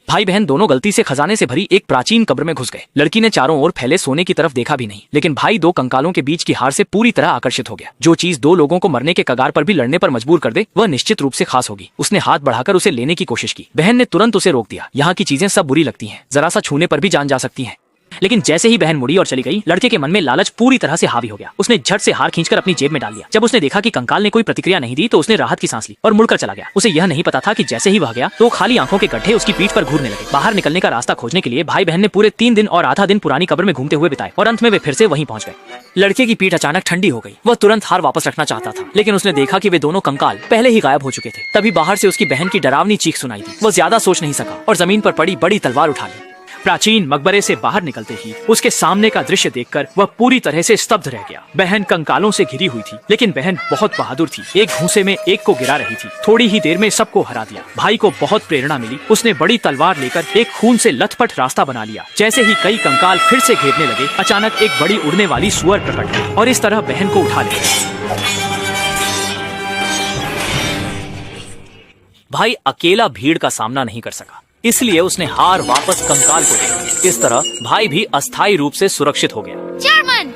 भाई बहन दोनों गलती से खजाने से भरी एक प्राचीन कब्र में घुस गए। लड़की ने चारों ओर फैले सोने की तरफ देखा भी नहीं, लेकिन भाई दो कंकालों के बीच की हार से पूरी तरह आकर्षित हो गया। जो चीज दो लोगों को मरने के कगार पर भी लड़ने पर मजबूर कर दे, वह निश्चित रूप से खास होगी। उसने हाथ बढ़ाकर उसे लेने की कोशिश की। बहन ने तुरंत उसे रोक दिया। यहाँ की चीजें सब बुरी लगती हैं, जरा सा छूने पर भी जान जा सकती हैं। लेकिन जैसे ही बहन मुड़ी और चली गई, लड़के के मन में लालच पूरी तरह से हावी हो गया। उसने झट से हार खींचकर अपनी जेब में डाल दिया। जब उसने देखा कि कंकाल ने कोई प्रतिक्रिया नहीं दी, तो उसने राहत की सांस ली और मुड़कर चला गया। उसे यह नहीं पता था कि जैसे ही वह गया तो खाली आंखों के गड्ढे उसकी पीठ पर घूरने लगे। बाहर निकलने का रास्ता खोजने के लिए भाई बहन ने पूरे 3 दिन और आधा दिन पुरानी कब्र में घूमते हुए बिताए और अंत में वे फिर से वहीं पहुंच गए। लड़के की पीठ अचानक ठंडी हो गई। वह तुरंत हार वापस रखना चाहता था, लेकिन उसने देखा कि वे दोनों कंकाल पहले ही गायब हो चुके थे। तभी बाहर से उसकी बहन की डरावनी चीख सुनाई दी। वह ज्यादा सोच नहीं सका और जमीन पर पड़ी बड़ी तलवार उठा ली। प्राचीन मकबरे से बाहर निकलते ही उसके सामने का दृश्य देखकर वह पूरी तरह से स्तब्ध रह गया। बहन कंकालों से घिरी हुई थी, लेकिन बहन बहुत बहादुर थी। एक घूंसे में एक को गिरा रही थी। थोड़ी ही देर में सबको हरा दिया। भाई को बहुत प्रेरणा मिली। उसने बड़ी तलवार लेकर एक खून से लथपथ रास्ता बना लिया। जैसे ही कई कंकाल फिर से घेरने लगे, अचानक एक बड़ी उड़ने वाली सुअर प्रकट हुई और इस तरह बहन को उठा लिया। भाई अकेला भीड़ का सामना नहीं कर सका, इसलिए उसने हार वापस कंकाल को दे दी। इस तरह भाई भी अस्थायी रूप से सुरक्षित हो गया। चेयरमैन,